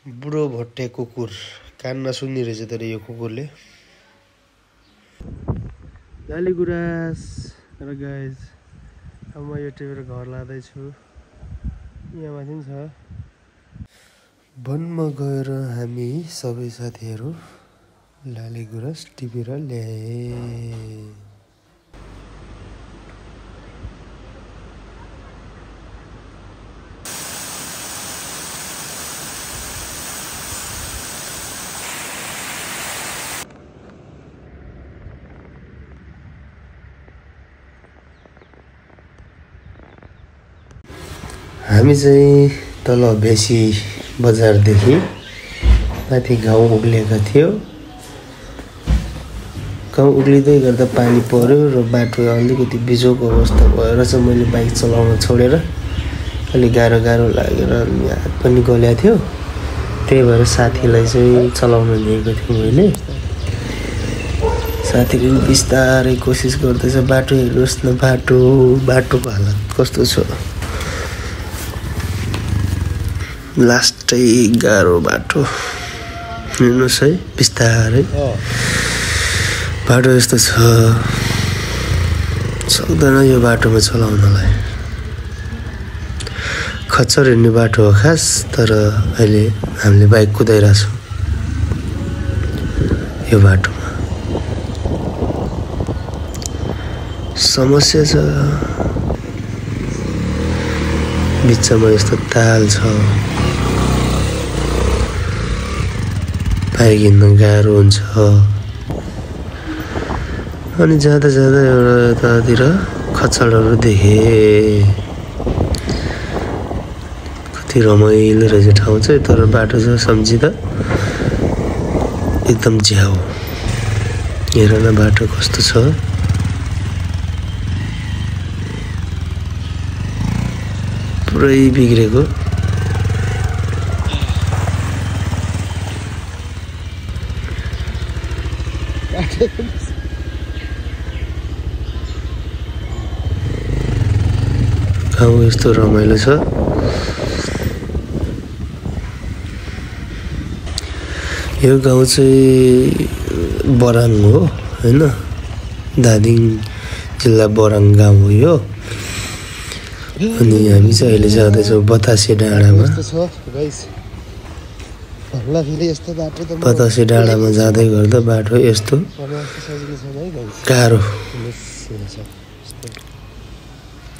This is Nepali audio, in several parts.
बुढो भट्टे कुकुर कान नसुन्ने रहेछ तर यो कुकुरले गाली गुराँस र गाइज अब म यो टिपेर घर लाँदैछु यहाँ माथि छ वनमा गएर हामी सबै साथीहरू लाली गुराँस टिपेर ल्याए हामी चाहिँ तल भेसी बजारदेखि माथि गाउँ उक्लिएका थियो गाउँ उक्लिँदै गर्दा पानी पर्यो र बाटो अलिकति बिजोको अवस्था भएर चाहिँ मैले बाइक चलाउन छोडेर अलि गाह्रो लागेर हात पनि गलेको थियो त्यही भएर साथीलाई चाहिँ चलाउन दिएको थिएँ मैले साथीले पनि बिस्तारै कोसिस गर्दैछ बाटो हेर्नुहोस् न बाटोको हालत कस्तो छ लास्टै गाह्रो बाटो हेर्नुहोस् है बिस्तारै बाटो यस्तो छ सक्दैन यो बाटोमा चलाउनलाई खच्चर हिँड्ने बाटो हो खास तर अहिले हामीले बाइक कुदाइरहेछौँ यो बाटोमा समस्या छ बिचमा यस्तो ताल छ बाइक हिँड्न गाह्रो हुन्छ अनि जाँदा एउटा यतातिर खच्चडहरू देखेँ कति रमाइलो रहेछ ठाउँ चाहिँ तर बाटो चाहिँ सम्झिँदा एकदम झ्याउ हेर न बाटो कस्तो छ पुरै बिग्रेको गाउँ यस्तो रमाइलो छ यो गाउँ चाहिँ बराङ हो हैन धादिङ जिल्ला बराङ गाउँ हो यो अनि हामी चाहिँ अहिले जाँदैछौँ बतासे डाँडामा बतासे डाँडामा जाँदै गर्दा बाटो यस्तो गाह्रो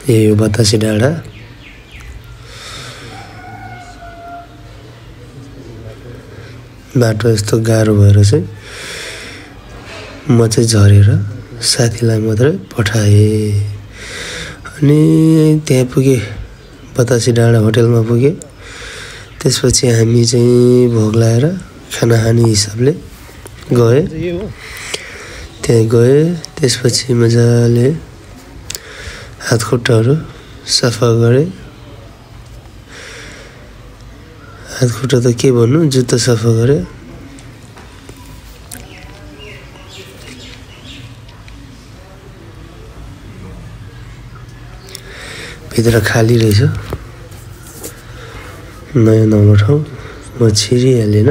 यही हो बतासे डाँडा बाटो यस्तो गाह्रो भएर चाहिँ म चाहिँ झरेर साथीलाई मात्रै पठाएँ अनि त्यहाँ पुगेँ बतासे डाँडा होटेलमा पुगेँ त्यसपछि हामी चाहिँ भोग लाएर खाना खाने हिसाबले गएँ त्यहाँ गएँ त्यसपछि मजाले हात खुट्टाहरू सफा गरेँ हात खुट्टा त के भन्नु जुत्ता सफा गरेँ भित्र खाली रहेछ नयाँ नम्बर ठाउँ म छिरिहालेन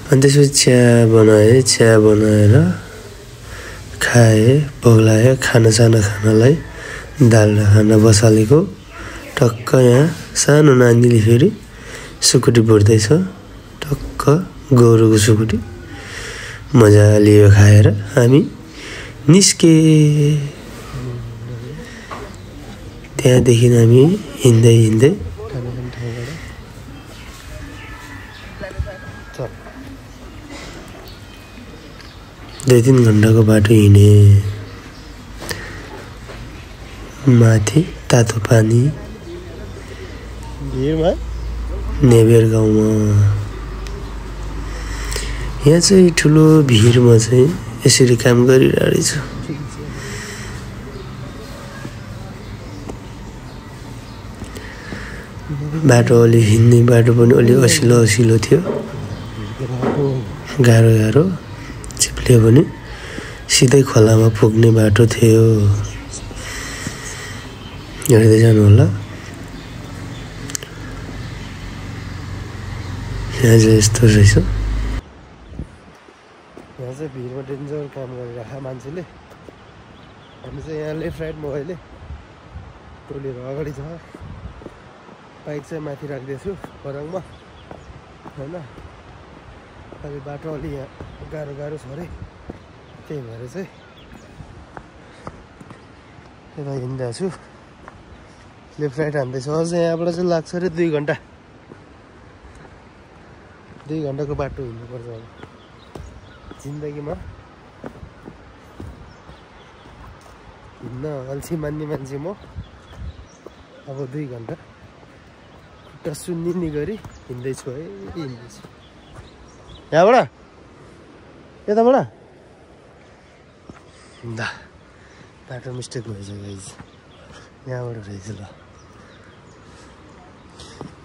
अनि त्यसपछि चिया बनाएर खाएँ भोग लाग्यो खानासाना खानलाई दाल र खाना बसालेको टक्क यहाँ सानो नानीले फेरि सुकुटी भुट्दैछ टक्क गोरुको सुकुटी मजाले यो खाएर हामी निस्के त्यहाँदेखि हामी हिँड्दै 2-3 घण्टाको बाटो हिँडे माथि तातो पानी नेबेर गाउँमा यहाँ चाहिँ ठुलो भिडमा चाहिँ यसरी काम गरिरहेको छ बाटो अलि हिँड्ने बाटो पनि अलि असिलो थियो गाह्रो चिप्लियो भने सिधै खोलामा पुग्ने बाटो थियो। हेर्दै जानु होला। यहाँ चाहिँ यस्तो रहेछ। यहाँ चाहिँ भिरमा डेन्जर काम गरिरहेको मान्छेले। हामी चाहिँ यहाँ लेफ्ट राइटमा अहिले टोलीहरू अगाडि छ। बाइक चाहिँ माथि राख्दैछु फरङमा होइन। अलि बाटो अलि यहाँ गाह्रो छ अरे, त्यही भएर चाहिँ यता हिँड्दै छु। लेफ्ट राइट हान्दैछु। अझ यहाँबाट चाहिँ लाग्छ अरे 2 घन्टा। 2 घन्टाको बाटो हिँड्नुपर्छ अब जिन्दगीमा। हिँड्न अल्छी मान्ने मान्छे म। अब 2 घन्टा खुट्टा सुन्निनी गरी हिँड्दैछु है, हिँड्दैछु। यहाँबाट यताबाट दा बाटो मिस्टेक भएछ गाइज। यहाँबाट रहेछ ल।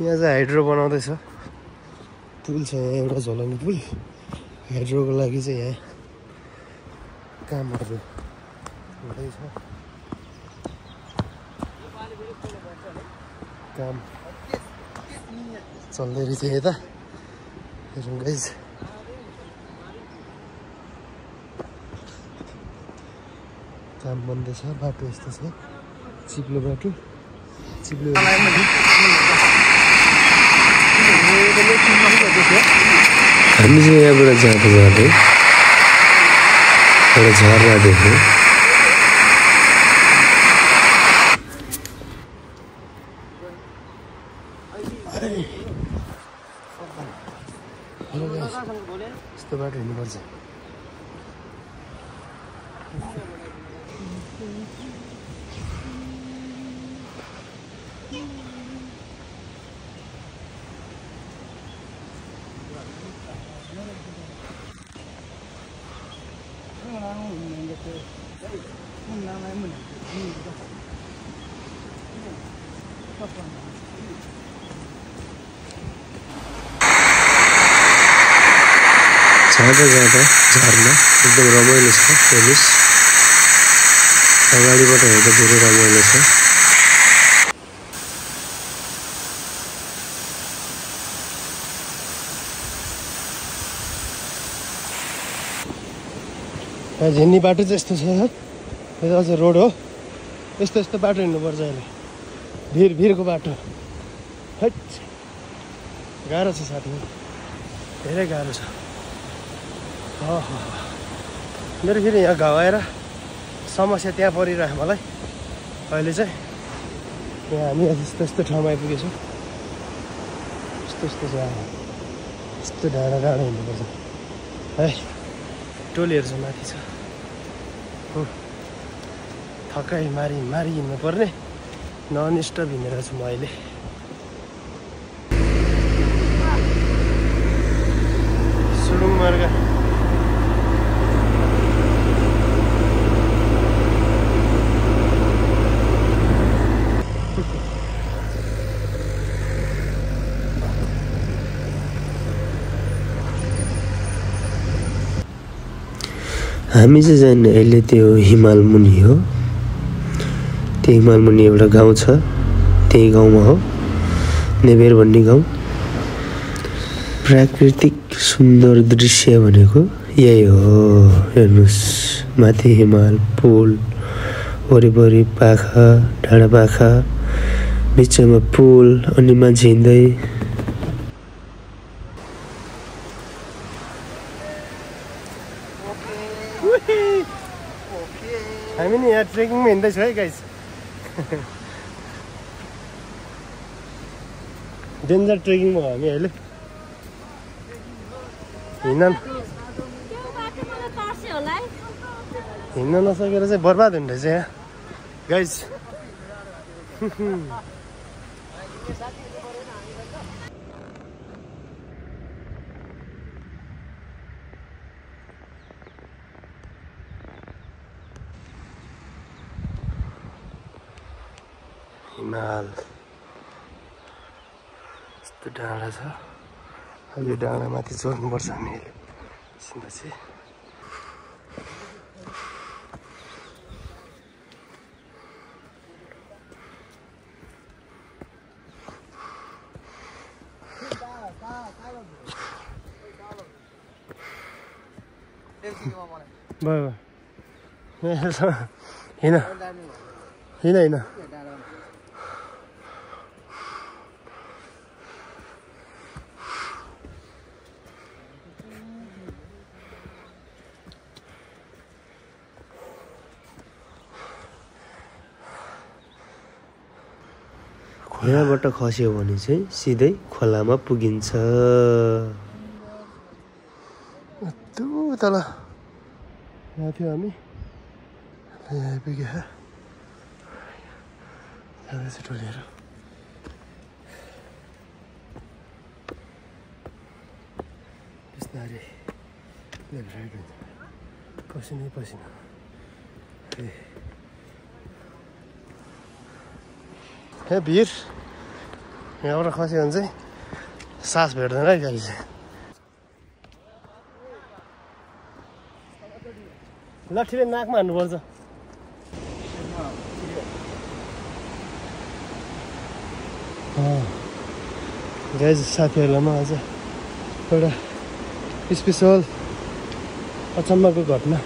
यहाँ चाहिँ हाइड्रो बनाउँदैछ। पुल छ यहाँ एउटा झोलङ्गी पुल। हाइड्रोको लागि चाहिँ यहाँ कामहरू हुँदैछ। काम चल्दै रहेछ यता। हेरौँ गाइज। काम बन्दैछ। बाटो यस्तो छ, चिप्लो बाटो। चिप्लो हामी चाहिँ यहाँबाट जाँदै एउटा झर्ना देख्यौँ। यस्तो बाटो हिँड्नुपर्छ। जाँदा झर्ना एकदम रमाइलो छ। हेर्नुहोस् अगाडिबाट हेर्दा धेरै रमाइलो छ। झिन्नी बाटो चाहिँ यस्तो छ। यो चाहिँ रोड हो। यस्तो बाटो हिँड्नुपर्छ अहिले। भिरको बाटो हैट गाह्रो छ साथी, धेरै गाह्रो छ। मेरो फेरि यहाँ घाउ आएर समस्या त्यहाँ परिरहेको मलाई। अहिले चाहिँ यहाँ हामी यस्तो ठाउँमा आइपुगेछौँ। यस्तो छ यस्तो डाँडा हिँड्नुपर्छ है। टोलीहरू चाहिँ माथि छ। थकाइ मारी हिँड्नु पर्ने। नन स्टप हिँडेर छु म अहिले। सुरुङ मार्ग हामी चाहिँ जाने अहिले त्यो हिमालमुनि हो। त्यो हिमालमुनि एउटा गाउँ छ, त्यही गाउँमा हो नेबेर भन्ने गाउँ। प्राकृतिक सुन्दर दृश्य भनेको यही हो। हेर्नुहोस् माथि हिमाल, पुल, वरिपरि पाखा, डाँडा पाखा, बिचमा पुल, अनि मान्छे हिँड्दै। हामी नि यहाँ ट्रेकिङमा हिँड्दैछौँ है गाइस। डेन्जर ट्रेकिङमा हो हामी अहिले। हिँड्न नसकेर चाहिँ बर्बाद हुने रहेछ यहाँ गाइस। हिमाल यस्तो डाँडा छ। अहिले डाँडामाथि चढ्नुपर्छ हामी एकछिनपछि। भयो हिँड हिँड हिँड यहाँबाट खस्यो भने चाहिँ सिधै खोलामा पुगिन्छ त्यो तल यहाँ थियो हामी यहाँ आइपुग्यो जाँदैछ टोलीहरू बिस्तारै लेफ्ट राइट हुन्छ पसिनै पसिना ए भिर यहाँबाट खस्यो भने चाहिँ सास भेट्दैन है गाडी चाहिँ लट्ठीले नाकमा हान्नुपर्छ गाइज साथीहरूलाई म आज एउटा स्पेसल अचम्मको घटना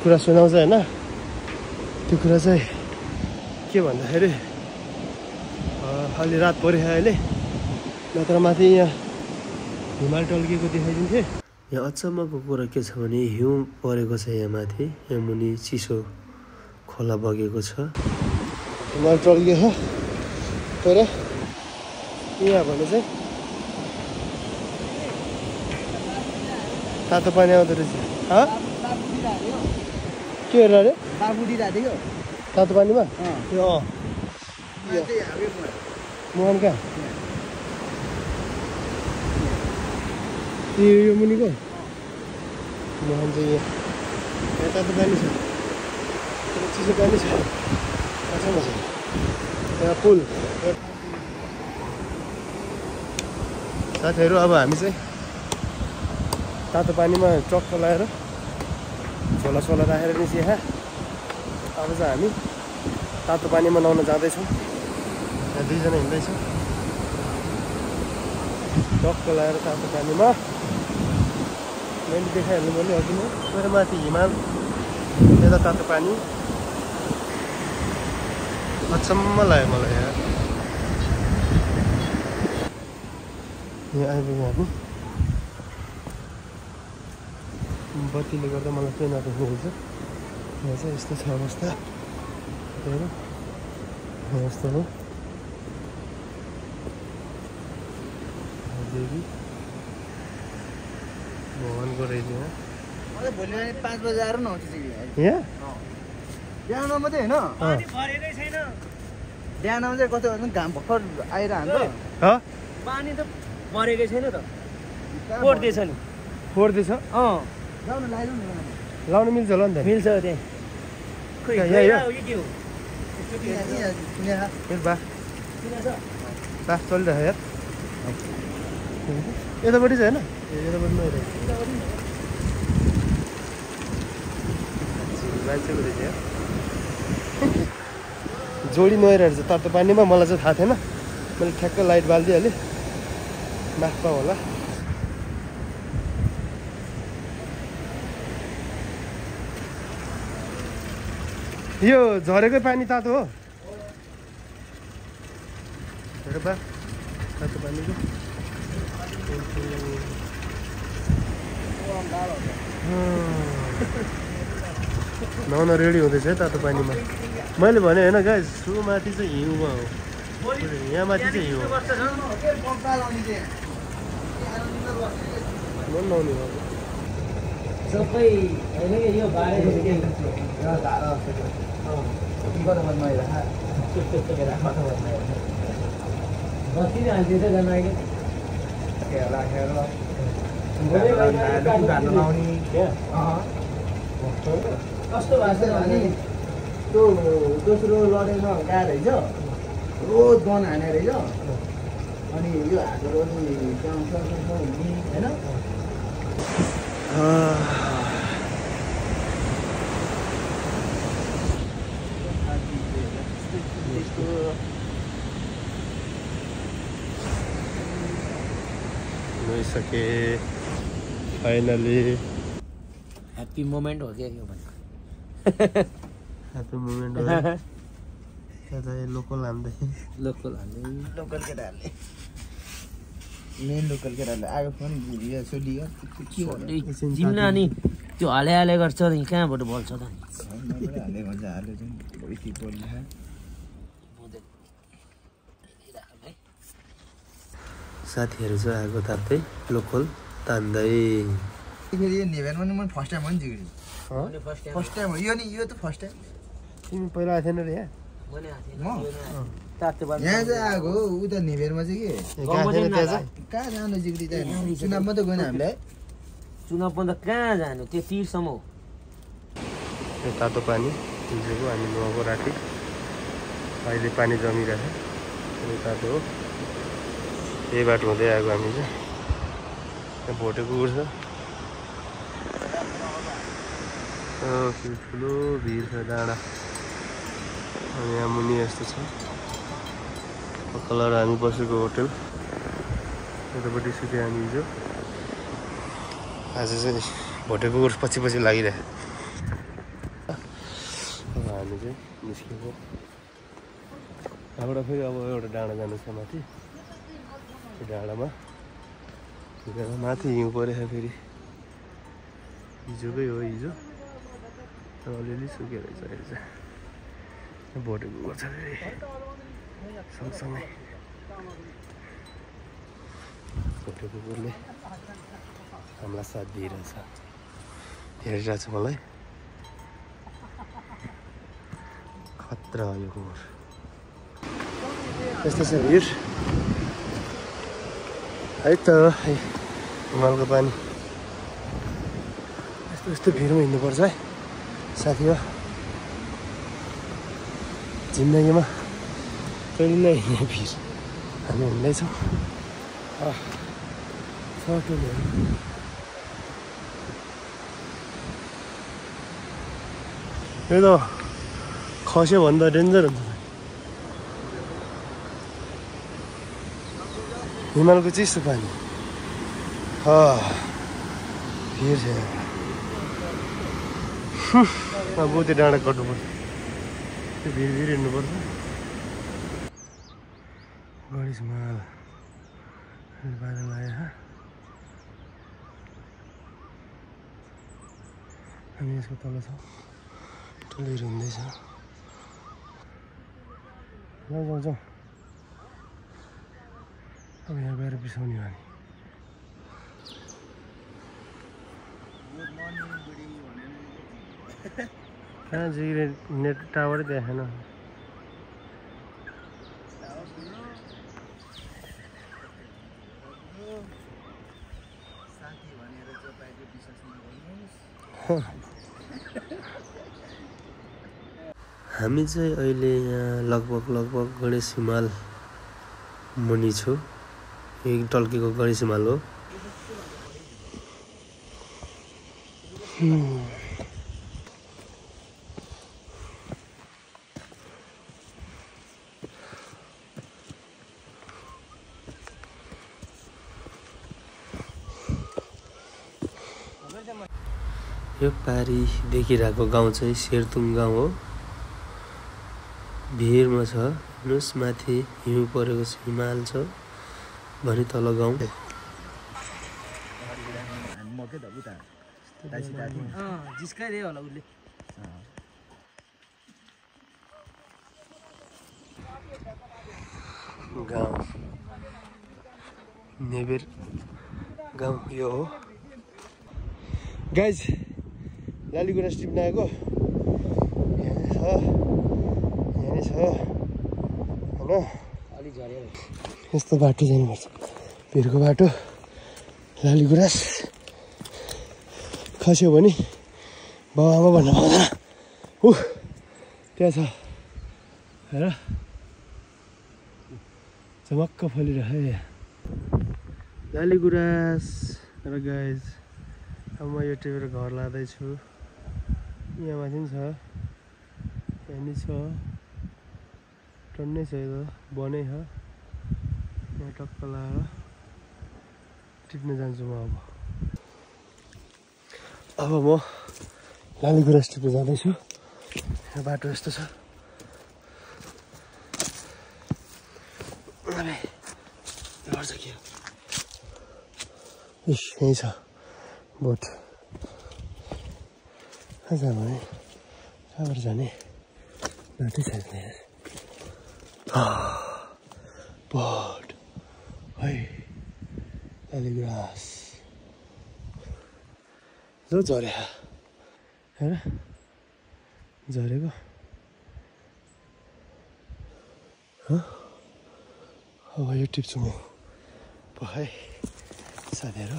कुरा सुनाउँछ होइन त्यो कुरा चाहिँ के भन्दाखेरि अलि रात पऱ्यो अहिले नत्र माथि यहाँ हिमाल टल्किएको देखाइदिन्थेँ यहाँ अचम्मको कुरा के छ भने हिउँ परेको छ यहाँ माथि यहाँ मुनि चिसो खोला बगेको छ हिमाल टल्किएको तर यहाँ भने चाहिँ तातो पानी आउँदो रहेछ के हेरेर अरे तातो पानीमा मुहान कहाँ यो मुनिको मुहान चाहिँ यहाँ तातो पानी छ चिसो पानी छ कहाँसम्म छ यहाँ पुल साथीहरू अब हामी चाहिँ तातो पानीमा चक्क लगाएर झोला सोला राखेर निस्क्यो यहाँ अब चाहिँ हामी तातो पानीमा नुहाउन जाँदैछौँ यहाँ दुईजना हिँड्दैछौँ चक्क लगाएर तातो पानीमा मैले देखाइहाल्नु पर्ने अघि नै मेरो माथि हिमाल यता तातो पानी अचम्म लाग्यो मलाई यहाँ यहाँ आइपुग्यो हामी बत्तीले गर्दा मलाई केही नदेख्ने रहेछ यहाँ चाहिँ यस्तो छ अवस्था यस्तो हो देवी भगवानको रहेछ यहाँ भोलि 5 बजे आएर नआउँछ यहाँ बिहान मात्रै होइन बिहानमा चाहिँ कस्तो घाम भर्खर आइरहन्छ पानी त मरेकै छैन त कोर्दैछ नि कोर्दैछ लाउनु मिल्छ होला नि त मिल्छ त्यहाँ बास चलिरहेको यार यतापट्टि चाहिँ होइन यतापट्टि मान्छेको रहेछ यार जोडी नुहाइरहेको छ तातो पानीमा मलाई चाहिँ थाहा थिएन मैले ठ्याक्क लाइट बालिदिइहालेँ माफ पाऊ होला यो झरेकै पानी तातो हो तातो पानीको नुहाउन रेडी हुँदैछ है तातो पानीमा मैले भने होइन गाइस माथि चाहिँ हिउँमा हो यहाँ माथि चाहिँ हिउँ नुहाउने हो सबै होइन यो बत्ती नै हाल्थ्यो त जान अहिले कस्तो भएको छ भने त्यो दोस्रो लडेमा गएर रहेछ रोज गन हाने रहेछ अनि यो हातहरू होइन नुहाइसके फाइनली ह्याप्पी मोमेन्ट हो क्या यो भनेको ह्याप्पी मुमेन्ट हो यता लोकल हान्दै लोकल हाल्ने लोकल केटाहरूले मेन लोकल केटाहरूले आएको फोन यो सोलियो के गर्नु जिम्न अनि त्यो हाले हाले गर्छ नि कहाँबाट बोल्छ त हाले भन्छ हाले चाहिँ यति बोल्ने साथीहरू चाहिँ आएको ताप्दै लोकल तान्दै फेरि यो नेभेनमा नि मैले फर्स्ट टाइम हो नि जिग्री फर्स्ट फर्स्ट टाइम हो यो नि यो त फर्स्ट टाइम तिमी पहिला आएको थिएन रे यहाँ यहाँ चाहिँ आएको हो उता नेभेरमा चाहिँ के कहाँ जानु जिग्री त चुनाव मात्रै गएन हामीलाई चुनावमा त कहाँ जानु त्यो तिरसम्म हो यो तातो पानी हिजोको हामी नुहाएको राति अहिले पानी जमिरहेछ यो तातो हो यही बाटो हुँदै आएको हामी चाहिँ यहाँ भोटे कुकुर छ ठुलो भिड छ डाँडा अनि यहाँ मुनि यस्तो छ कलर हामी बसेको होटल यतापट्टि सुत्यो हामी हिजो आज चाहिँ भोटे कुकुर पछि पछि लागिरहेको अब हामी चाहिँ निस्केको यहाँबाट फेरि अब एउटा डाँडा जानु छ माथि त्यो डाँडामा माथि हिउँ परेछ फेरि हिजोकै हो हिजो अलिअलि सुकेर रहेछ अहिले चाहिँ भोटे कुकुर छ फेरि सँगसँगै भोटे कुकुरले हामीलाई साथ दिइरहेछ हेरिरहेको छ मलाई खतरा हो यो कुकुर यस्तो छ भिड है त हिमालको पानी यस्तो यस्तो भिडमा हिँड्नुपर्छ है साथी हो जिन्दगीमा कहिले नहिँड्ने भिड हामी हिँड्दैछौँ यो त खस्यो भन्दा डेन्जर हुन्छ हिमालको चिसो पानी भिड छ अब त्यो डाँडा कट्नुपर्छ त्यो भिड हिँड्नुपर्छ गढीमा बादल आयो हामी यसको तल छौँ ठुलो हिँड्दैछ जाउँ जाउँ अब यहाँ गएर बिसाउने हो नि कहाँ जिग्रे नेट टावर देखेन हामी चाहिँ अहिले यहाँ लगभग गणेश हिमाल मुनि छु एक टल्केको गणेश हिमाल हो यो पारी देखिरहेको गाउँ चाहिँ शेरतुङ गाउँ हो भिरमा छ हेर्नुहोस् माथि हिउँ परेको छ हिमाल छ भने तल गाउँ जिस्काइदियो होला उसले गाउँ नेबेर गाउँ यो हो गाइज लालीगुराँस टिप्न आएको यहाँ छ होइन अलिक झऱ्यो यस्तो बाटो जानुपर्छ भिरको बाटो लालीगुराँस खस्यो भने बाबुआमा भन्न पाउँदैन त्यहाँ छ हेर चमक्क फलिरह्यो यहाँ लालीगुराँस र गाइज अब म यो टिपेर घर लाँदैछु यहाँ माथि पनि छ यहाँ नि छ टन्नै छ यो बनै छ यहाँ टक्क लाएर टिप्न जान्छु म अब म लालीगुराँस टिप्न जाँदैछु। यहाँ बाटो यस्तो छ। गर्छ के इस यहीँ छ बोट। कहाँ जानु है? कहाँबाट जाने? बाटै छैन यहाँ। बोट है लालीगुराँस जो झऱ्यो हेर झरेको। अब यो टिप्छु म है साथीहरू।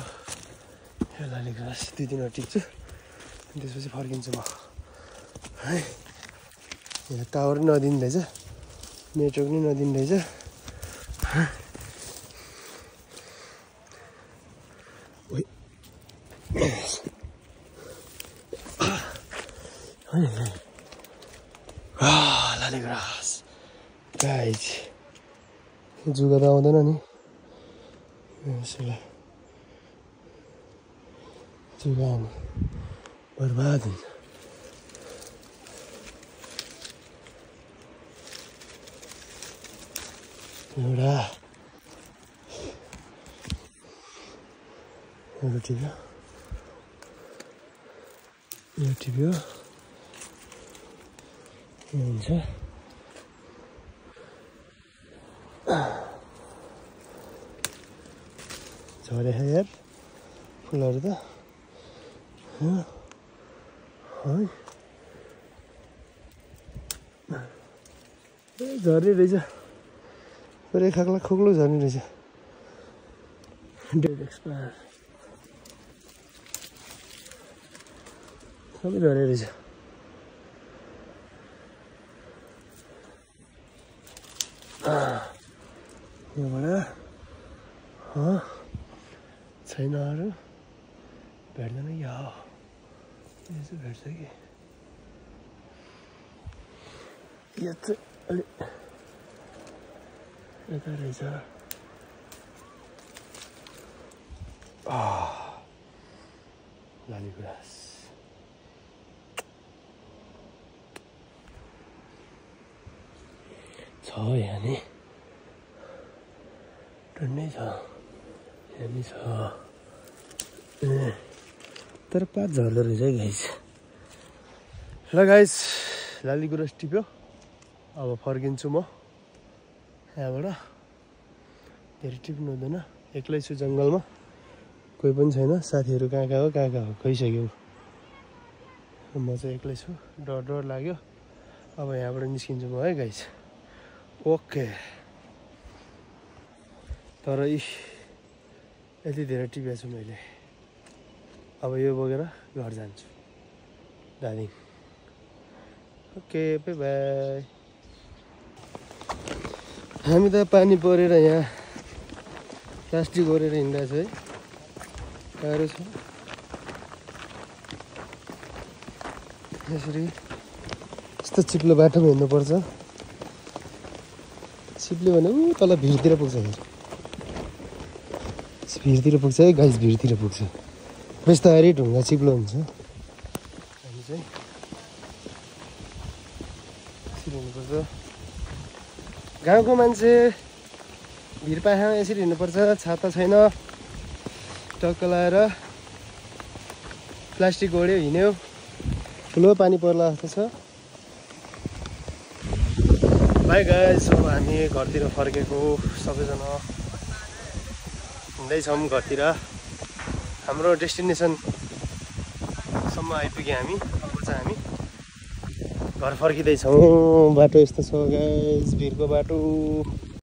यो लालीगुराँस 2 दिनहरू टिप्छु अनि त्यसपछि फर्किन्छु म है। यहाँ टावर नदिँदैछ, नेटवर्क नि नदिँदैछ। लालीगुराँस गाइज जुगा त आउँदैन नि। जुगा आउने बर्बाद हुन्छ। एउटा टिप्यो, यो टिप्यो हुन्छ। झरे यार फुलहरू त है। झर्ने रहेछ पुरै खाक्ला खोक्लो झर्ने रहेछ। डेट एक्सपायर सबै झर्ने रहेछ। यहाँबाट छैन अरू भेट्दैन या यसो भेट्छ कि यो चाहिँ अलि यता रहेछ। लालीगुराँस छ यहाँ नि टन्नै छ यहाँ नि छ। तर पात झर्दो रहेछ है गाइस। ल गाइस लालीगुराँस टिप्यो। अब फर्किन्छु म यहाँबाट। धेरै टिप्नु हुँदैन, एक्लै छु जङ्गलमा, कोही पनि छैन। साथीहरू कहाँ कहाँ हो गइसक्यो। म चाहिँ एक्लै छु, डर लाग्यो। अब यहाँबाट निस्किन्छु म है गाइस। ओके तर यति धेरै टिपेको छु मैले। अब यो बोकेर घर जान्छु दार्जिलिङ। Okay by by. हामी त पानी परेर यहाँ प्लास्टिक ओरेर हिँड्दैछ है। गाह्रो छ यसरी। यस्तो चिप्लो बाटोमा हिँड्नुपर्छ। चिप्लो भने ऊ तल भिरतिर पुग्छ। भिरतिर पुग्छ है गाइस, भिरतिर पुग्छ। बिस्तारै ढुङ्गा चिप्लो हुन्छ। हामी चाहिँ यसरी हिँड्नुपर्छ। गाउँको मान्छे भिर पाखामा यसरी हिँड्नुपर्छ। छाता छैन, टक्क लाएर प्लास्टिक ओढ्यो हिँड्यो। ठुलो पानी पर्ला जस्तो छ। By guys. अब हामी घरतिर फर्केको सबैजना हिँड्दैछौँ घरतिर। हाम्रो डेस्टिनेसनसम्म आइपुग्यौँ हामी। अब चाहिँ हामी घर फर्किँदैछौँ। बाटो यस्तो छ गाइस, भिरको बाटो।